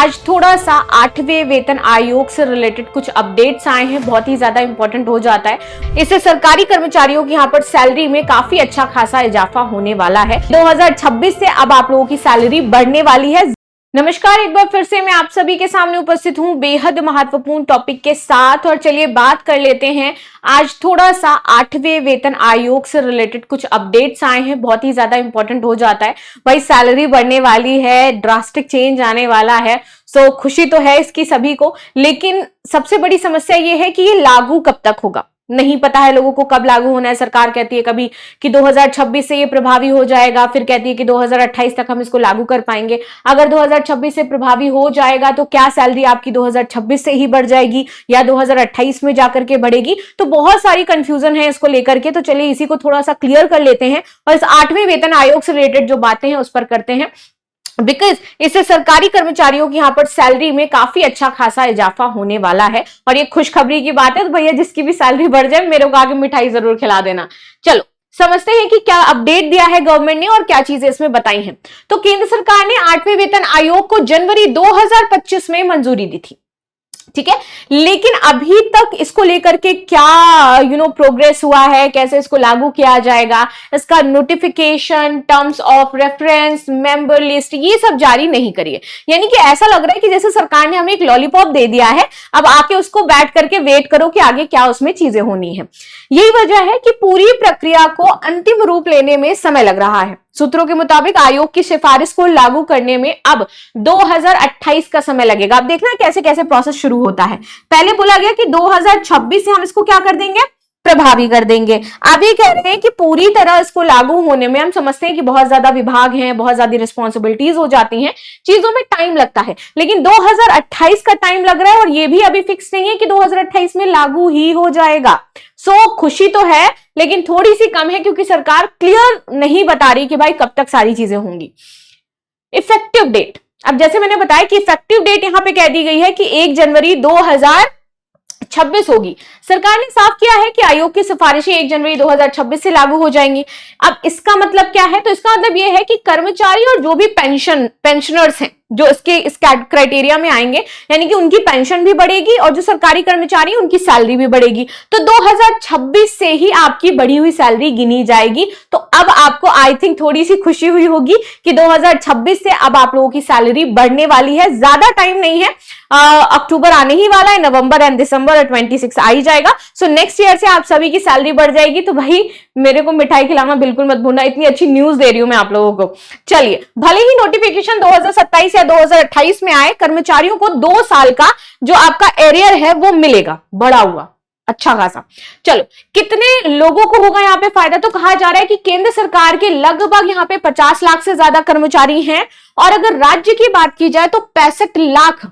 आज थोड़ा सा 8वें वेतन आयोग से रिलेटेड कुछ अपडेट्स आए हैं, बहुत ही ज्यादा इंपॉर्टेंट हो जाता है। इससे सरकारी कर्मचारियों की यहाँ पर सैलरी में काफी अच्छा खासा इजाफा होने वाला है। 2026 से अब आप लोगों की सैलरी बढ़ने वाली है। नमस्कार, एक बार फिर से मैं आप सभी के सामने उपस्थित हूं बेहद महत्वपूर्ण टॉपिक के साथ। और चलिए बात कर लेते हैं, आज थोड़ा सा 8वें वेतन आयोग से रिलेटेड कुछ अपडेट्स आए हैं, बहुत ही ज्यादा इंपॉर्टेंट हो जाता है। भाई सैलरी बढ़ने वाली है, ड्रास्टिक चेंज आने वाला है। सो खुशी तो है इसकी सभी को, लेकिन सबसे बड़ी समस्या ये है कि ये लागू कब तक होगा, नहीं पता है लोगों को कब लागू होना है। सरकार कहती है कभी कि 2026 से ये प्रभावी हो जाएगा, फिर कहती है कि 2028 तक हम इसको लागू कर पाएंगे। अगर 2026 से प्रभावी हो जाएगा तो क्या सैलरी आपकी 2026 से ही बढ़ जाएगी या 2028 में जाकर के बढ़ेगी? तो बहुत सारी कंफ्यूजन है इसको लेकर के। तो चलिए इसी को थोड़ा सा क्लियर कर लेते हैं और इस 8वें वेतन आयोग से रिलेटेड जो बातें हैं उस पर करते हैं, बिकॉज इससे सरकारी कर्मचारियों की यहाँ पर सैलरी में काफी अच्छा खासा इजाफा होने वाला है। और ये खुशखबरी की बात है, तो भैया जिसकी भी सैलरी बढ़ जाए मेरे को आगे मिठाई जरूर खिला देना। चलो समझते हैं कि क्या अपडेट दिया है गवर्नमेंट ने और क्या चीजें इसमें बताई हैं। तो केंद्र सरकार ने 8वें वेतन आयोग को जनवरी 2025 में मंजूरी दी थी, ठीक है। लेकिन अभी तक इसको लेकर के क्या प्रोग्रेस हुआ है, कैसे इसको लागू किया जाएगा, इसका notification, terms of reference, member list, ये सब जारी नहीं करी है। यानी कि ऐसा लग रहा है कि जैसे सरकार ने हमें एक लॉलीपॉप दे दिया है, अब आके उसको बैठ करके वेट करो कि आगे क्या उसमें चीजें होनी है। यही वजह है कि पूरी प्रक्रिया को अंतिम रूप लेने में समय लग रहा है। सूत्रों के मुताबिक आयोग की सिफारिश को लागू करने में अब 2028 का समय लगेगा। अब देखना कैसे कैसे प्रोसेस शुरू होता है। पहले बोला गया कि 2026 से हम इसको क्या कर देंगे, प्रभावी कर देंगे। अब ये कह रहे हैं कि पूरी तरह इसको लागू होने में हम समझते हैं कि बहुत ज्यादा विभाग हैं, बहुत ज्यादा रिस्पॉन्सिबिलिटीज हो जाती हैं, चीजों में टाइम लगता है। लेकिन 2028 का टाइम लग रहा है और ये भी अभी फिक्स नहीं है कि 2028 में लागू ही हो जाएगा। सो खुशी तो है लेकिन थोड़ी सी कम है, क्योंकि सरकार क्लियर नहीं बता रही कि भाई कब तक सारी चीजें होंगी। इफेक्टिव डेट, अब जैसे मैंने बताया कि इफेक्टिव डेट यहां पे कह दी गई है कि 1 जनवरी 2026 होगी। सरकार ने साफ किया है कि आयोग की सिफारिशें 1 जनवरी 2026 से लागू हो जाएंगी। अब इसका मतलब क्या है? तो इसका मतलब यह है कि कर्मचारी और जो भी पेंशनर्स हैं जो इस क्राइटेरिया में आएंगे, यानी कि उनकी पेंशन भी बढ़ेगी और जो सरकारी कर्मचारी उनकी सैलरी भी बढ़ेगी। तो 2026 से ही आपकी बढ़ी हुई सैलरी गिनी जाएगी। तो अब आपको आई थिंक थोड़ी सी खुशी हुई होगी कि 2026 से अब आप लोगों की सैलरी बढ़ने वाली है। ज्यादा टाइम नहीं है, अक्टूबर आने ही वाला है, नवंबर एंड दिसंबर और 26 आ ही जाएगा। सो नेक्स्ट ईयर से आप सभी की सैलरी बढ़ जाएगी। तो भाई मेरे को मिठाई खिलाना बिल्कुल मत भूलना, इतनी अच्छी न्यूज दे रही हूं मैं आप लोगों को। चलिए, भले ही नोटिफिकेशन 2027 या 2028 में आए, कर्मचारियों को 2 साल का जो आपका एरियर है वो मिलेगा, बढ़ा हुआ अच्छा खासा। चलो, कितने लोगों को होगा यहाँ पे फायदा? तो कहा जा रहा है कि केंद्र सरकार के लगभग यहाँ पे 50 लाख से ज्यादा कर्मचारी हैं और अगर राज्य की बात की जाए तो 65 लाख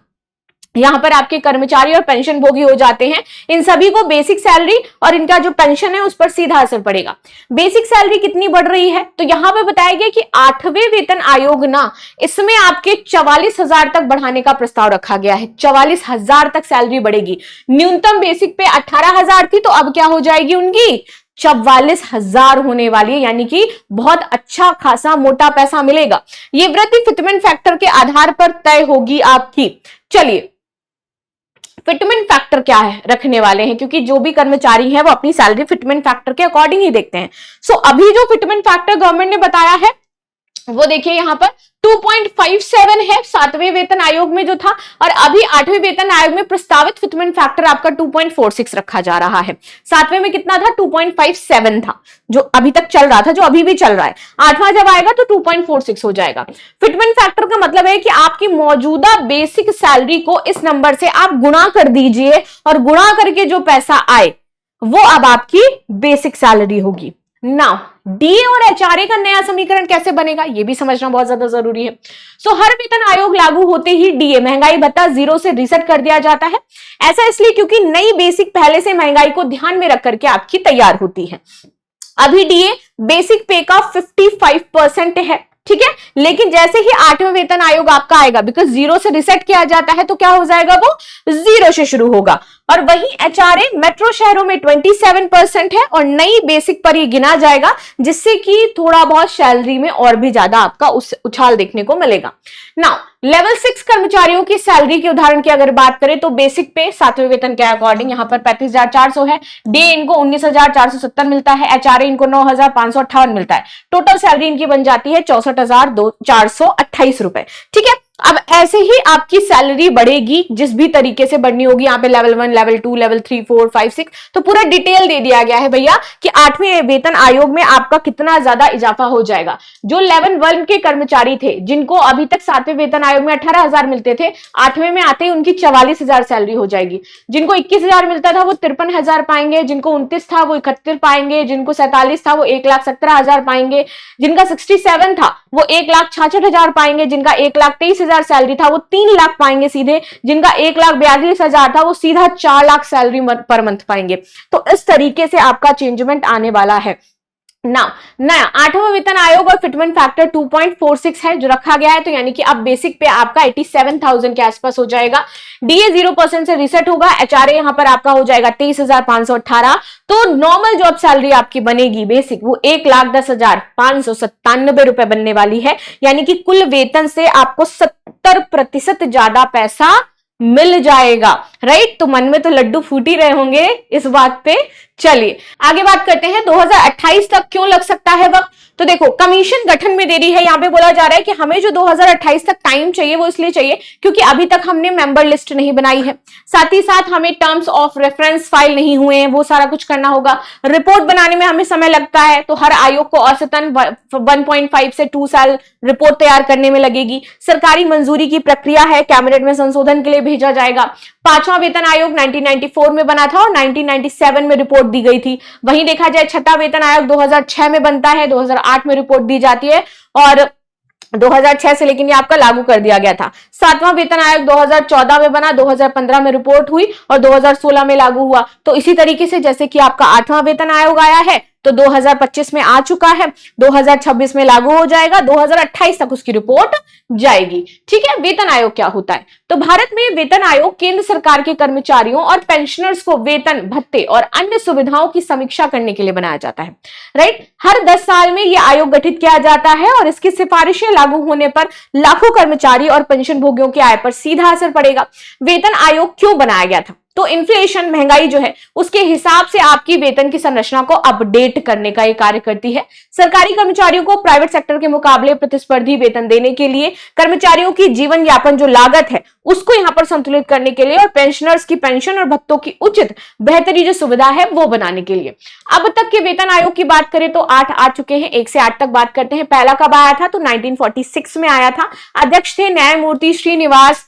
यहां पर आपके कर्मचारी और पेंशन भोगी हो जाते हैं। इन सभी को बेसिक सैलरी और इनका जो पेंशन है उस पर सीधा असर पड़ेगा। बेसिक सैलरी कितनी बढ़ रही है? तो यहां पे बताया गया कि 8वें वेतन आयोग ना, इसमें आपके 44,000 तक बढ़ाने का प्रस्ताव रखा गया है। 44,000 तक सैलरी बढ़ेगी। न्यूनतम बेसिक पे 18,000 थी, तो अब क्या हो जाएगी उनकी? 44,000 होने वाली है, यानी कि बहुत अच्छा खासा मोटा पैसा मिलेगा। ये वृद्धि फिटमेंट फैक्टर के आधार पर तय होगी आपकी। चलिए, फिटमेंट फैक्टर क्या है रखने वाले हैं, क्योंकि जो भी कर्मचारी है वो अपनी सैलरी फिटमेंट फैक्टर के अकॉर्डिंग ही देखते हैं। सो अभी जो फिटमेंट फैक्टर गवर्नमेंट ने बताया है वो देखिए यहां पर 2.57 है 7वें वेतन आयोग में जो था, और अभी 8वें वेतन आयोग में प्रस्तावित फिटमेंट फैक्टर आपका 2.46 रखा जा रहा है। 7वें में कितना था? 2.57 था, जो अभी तक चल रहा था, जो अभी भी चल रहा है। 8वां जब आएगा तो 2.46 हो जाएगा। फिटमेंट फैक्टर का मतलब है कि आपकी मौजूदा बेसिक सैलरी को इस नंबर से आप गुणा कर दीजिए और गुणा करके जो पैसा आए वो अब आपकी बेसिक सैलरी होगी। नाउ डीए और एचआरए का नया समीकरण कैसे बनेगा ये भी समझना बहुत ज्यादा जरूरी है। सो हर वेतन आयोग लागू होते ही डीए महंगाई भत्ता 0 से रीसेट कर दिया जाता है। ऐसा इसलिए क्योंकि नई बेसिक पहले से महंगाई को ध्यान में रख करके आपकी तैयार होती है। अभी डीए बेसिक पे का 55% है, ठीक है। लेकिन जैसे ही 8वें वेतन आयोग आपका आएगा, बिकॉज 0 से रिसेट किया जाता है, तो क्या हो जाएगा? वो 0 से शुरू होगा और वहीं एचआरए मेट्रो शहरों में 27% है और नई बेसिक पर ये गिना जाएगा, जिससे कि थोड़ा बहुत सैलरी में और भी ज्यादा आपका उछाल देखने को मिलेगा। नाउ लेवल 6 कर्मचारियों की सैलरी के उदाहरण की अगर बात करें तो बेसिक पे 7वें वेतन के अकॉर्डिंग यहाँ पर 35,400 है, डे इनको 19,470 मिलता है, एचआरए इनको 9,558 मिलता है, टोटल सैलरी इनकी बन जाती है 64,428 रुपए। ठीक है, अब ऐसे ही आपकी सैलरी बढ़ेगी जिस भी तरीके से बढ़नी होगी। यहाँ पे लेवल 1, लेवल 2, लेवल 3, 4, 5, 6 तो पूरा डिटेल दे दिया गया है भैया कि 8वें वेतन आयोग में आपका कितना ज्यादा इजाफा हो जाएगा। जो लेवल 1 के कर्मचारी थे जिनको अभी तक 7वें वेतन आयोग में 18,000 मिलते थे, 8वें में आते ही उनकी 44,000 सैलरी हो जाएगी। जिनको 21,000 मिलता था वो 53,000 पाएंगे, जिनको 29 था वो 71 पाएंगे, जिनको 47 था वो 1,17,000 पाएंगे, जिनका 67 था वो 1,66,000 पाएंगे, जिनका 1,23,000 सैलरी था वो 3 लाख पाएंगे सीधे, जिनका 1,42,000 था वो सीधा 4 लाख सैलरी पर मंथ पाएंगे। तो इस तरीके से आपका चेंजमेंट आने वाला है। नया 8वां वेतन आयोग और फिटमेंट फैक्टर 2.46 है जो रखा गया है, तो यानी कि अब बेसिक पे आपका 87,000 के आसपास हो जाएगा। डीए 0% से रिसेट होगा, एचआरए यहां पर आपका हो जाएगा 23,518। तो नॉर्मल जॉब सैलरी आपकी बनेगी बेसिक वो 1,10,597 रुपए बनने वाली है, यानी कि कुल वेतन से आपको 70% ज्यादा पैसा मिल जाएगा। राइट, तो मन में तो लड्डू फूट ही रहे होंगे इस बात पे। चलिए आगे बात करते हैं 2028 तक क्यों लग सकता है वक्त। तो देखो कमीशन गठन में देरी है, यहां पे बोला जा रहा है कि हमें जो 2028 तक टाइम चाहिए वो इसलिए चाहिए क्योंकि अभी तक हमने मेंबर लिस्ट नहीं बनाई है, साथ ही साथ हमें टर्म्स ऑफ रेफरेंस फाइल नहीं हुए हैं, वो सारा कुछ करना होगा। रिपोर्ट बनाने में हमें समय लगता है, तो हर आयोग को औसतन 1.5 से 2 साल रिपोर्ट तैयार करने में लगेगी। सरकारी मंजूरी की प्रक्रिया है, कैबिनेट में संशोधन के लिए भेजा जाएगा। 5वां वेतन आयोग 1994 में बना था और 1997 में रिपोर्ट दी गई थी। वहीं देखा जाए 6वां वेतन आयोग 2006 में बनता है, 2008 में रिपोर्ट दी जाती है और 2006 से लेकिन ये आपका लागू कर दिया गया था। 7वां वेतन आयोग 2014 में बना, 2015 में रिपोर्ट हुई और 2016 में लागू हुआ। तो इसी तरीके से जैसे कि आपका 8वां वेतन आयोग आया है तो 2025 में आ चुका है, 2026 में लागू हो जाएगा, 2028 तक उसकी रिपोर्ट जाएगी। ठीक है, वेतन आयोग क्या होता है? तो भारत में वेतन आयोग केंद्र सरकार के कर्मचारियों और पेंशनर्स को वेतन, भत्ते और अन्य सुविधाओं की समीक्षा करने के लिए बनाया जाता है। राइट, हर 10 साल में यह आयोग गठित किया जाता है और इसकी सिफारिशें लागू होने पर लाखों कर्मचारी और पेंशन भोगियों की आय पर सीधा असर पड़ेगा। वेतन आयोग क्यों बनाया गया था? तो इन्फ्लेशन, महंगाई जो है उसके हिसाब से आपकी वेतन की संरचना को अपडेट करने का ये कार्य करती है। सरकारी कर्मचारियों को प्राइवेट सेक्टर के मुकाबले प्रतिस्पर्धी वेतन देने के लिए, कर्मचारियों की जीवन यापन जो लागत है उसको यहाँ पर संतुलित करने के लिए और पेंशनर्स की पेंशन और भत्तों की उचित बेहतरी जो सुविधा है वो बनाने के लिए। अब तक के वेतन आयोग की बात करें तो 8 आ चुके हैं, 1 से 8 तक बात करते हैं। पहला कब आया था? तो 1946 में आया था। अध्यक्ष थे न्यायमूर्ति श्रीनिवास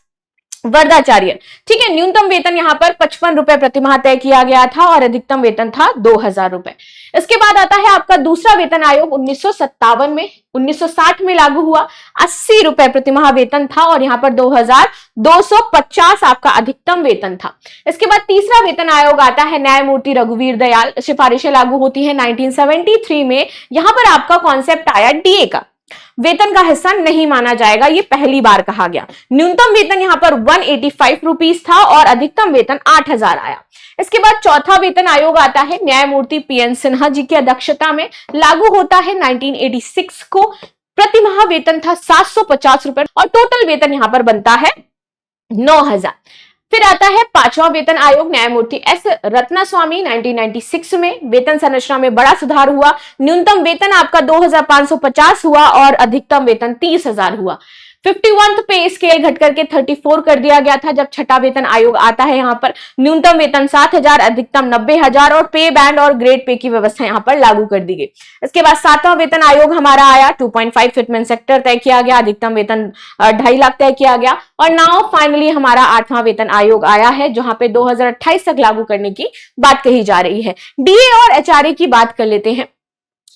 वरदाचार्य। ठीक है, न्यूनतम वेतन यहाँ पर 55 रुपए प्रतिमाह तय किया गया था और अधिकतम वेतन था 2,000 रुपए। इसके बाद आता है आपका दूसरा वेतन आयोग 1957 में, 1960 में लागू हुआ, 80 रुपए प्रतिमाह वेतन था और यहाँ पर 2,250 आपका अधिकतम वेतन था। इसके बाद तीसरा वेतन आयोग आता है न्यायमूर्ति रघुवीर दयाल, सिफारिशें लागू होती है 1973 में। यहाँ पर आपका कॉन्सेप्ट आया डीए का, वेतन का हिस्सा नहीं माना जाएगा, ये पहली बार कहा गया। न्यूनतम वेतन यहां पर 185 रुपीस था और अधिकतम वेतन 8,000 आया। इसके बाद चौथा वेतन आयोग आता है न्यायमूर्ति पीएन सिन्हा जी की अध्यक्षता में, लागू होता है 1986 को। प्रतिमाह वेतन था 750 रुपए और टोटल वेतन यहां पर बनता है 9,000। फिर आता है 5वां वेतन आयोग न्यायमूर्ति एस रत्नास्वामी, 1996 में। वेतन संरचना में बड़ा सुधार हुआ, न्यूनतम वेतन आपका 2,550 हुआ और अधिकतम वेतन 30,000 हुआ। 51th पे स्केल घट करके 34 कर दिया गया था जब 6वां वेतन आयोग आता है। यहाँ पर न्यूनतम वेतन 7,000, अधिकतम 90,000 और पे बैंड और ग्रेड पे की व्यवस्था यहाँ पर लागू कर दी गई। इसके बाद 7वां वेतन आयोग हमारा आया, 2.5 फिटमेंट सेक्टर तय किया गया, अधिकतम वेतन 2.5 लाख तय किया गया और नाउ फाइनली हमारा 8वां वेतन आयोग आया है जहां पे 2028 तक लागू करने की बात कही जा रही है। डीए और एचआरए की बात कर लेते हैं।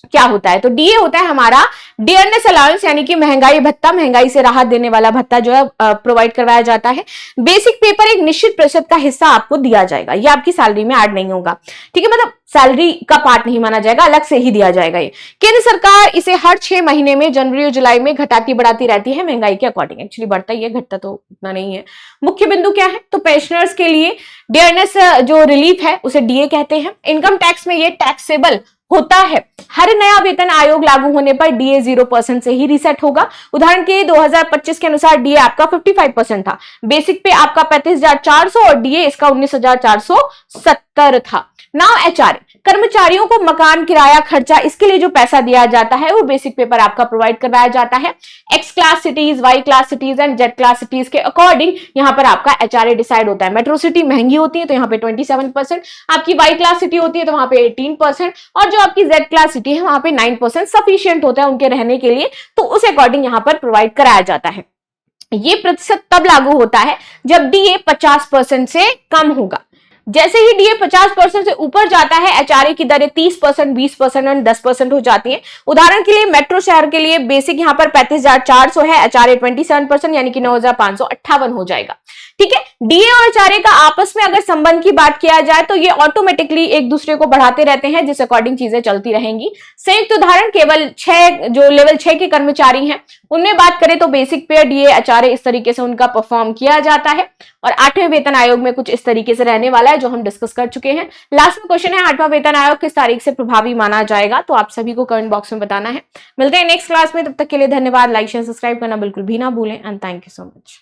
क्या होता है, तो डीए होता है हमारा डियरनेस अलाउंस, यानी कि महंगाई भत्ता, महंगाई से राहत देने वाला भत्ता जो है प्रोवाइड करवाया जाता है। बेसिक पे पर एक निश्चित प्रतिशत का हिस्सा आपको दिया जाएगा, ये आपकी सैलरी में ऐड नहीं होगा, ठीक है, मतलब सैलरी का पार्ट नहीं माना जाएगा, अलग से ही दिया जाएगा। ये केंद्र सरकार इसे हर 6 महीने में जनवरी और जुलाई में घटाती बढ़ाती रहती है महंगाई के अकॉर्डिंग, एक्चुअली बढ़ता ही है, घटता तो उतना नहीं है। मुख्य बिंदु क्या है, तो पेंशनर्स के लिए डियरनेस जो रिलीफ है उसे डीए कहते हैं। इनकम टैक्स में ये टैक्सेबल होता है। हर नया वेतन आयोग लागू होने पर डीए 0% से ही रीसेट होगा। उदाहरण के 2025 के अनुसार डीए आपका 55% था, बेसिक पे आपका 35,400 और डीए इसका 19,470 था। नाउ एचआरए, कर्मचारियों को मकान किराया खर्चा इसके लिए जो पैसा दिया जाता है वो बेसिक पे पर आपका प्रोवाइड करवाया जाता है। X class cities, Y class cities and Z class cities के अकॉर्डिंग यहाँ पर आपका एचआरए डिसाइड होता है। मेट्रो सिटी महंगी होती है तो यहाँ पे 27%, आपकी वाई क्लास सिटी होती है तो वहां पे 18%, और जो आपकी जेड क्लास सिटी है वहां पे 9% सफिशियंट होता है उनके रहने के लिए, तो उस अकॉर्डिंग यहाँ पर प्रोवाइड कराया जाता है। ये प्रतिशत तब लागू होता है जब डीए 50% से कम होगा। जैसे ही डीए 50% से ऊपर जाता है, एचआरए की दरें 30%, 20% और 10% हो जाती हैं। उदाहरण के लिए मेट्रो शहर के लिए बेसिक यहाँ पर 35,400 है, एचआरए 27% यानी कि 9,558 हो जाएगा, ठीक है। डीए और एचआरए का आपस में अगर संबंध की बात किया जाए तो ये ऑटोमेटिकली एक दूसरे को बढ़ाते रहते हैं, जिस अकॉर्डिंग चीजें चलती रहेंगी। संयुक्त उदाहरण केवल 6 जो लेवल 6 के कर्मचारी हैं उनमें बात करें तो बेसिक पे डीए एचआरए इस तरीके से उनका परफॉर्म किया जाता है, और 8वें वेतन आयोग में कुछ इस तरीके से रहने वाला है जो हम डिस्कस कर चुके हैं। लास्ट में क्वेश्चन है 8वां वेतन आयोग किस तारीख से प्रभावी माना जाएगा, तो आप सभी को कमेंट बॉक्स में बताना है। मिलते हैं नेक्स्ट क्लास में, तब तक के लिए धन्यवाद। लाइक शेयर सब्सक्राइब करना बिल्कुल भी ना भूलें and thank you so much.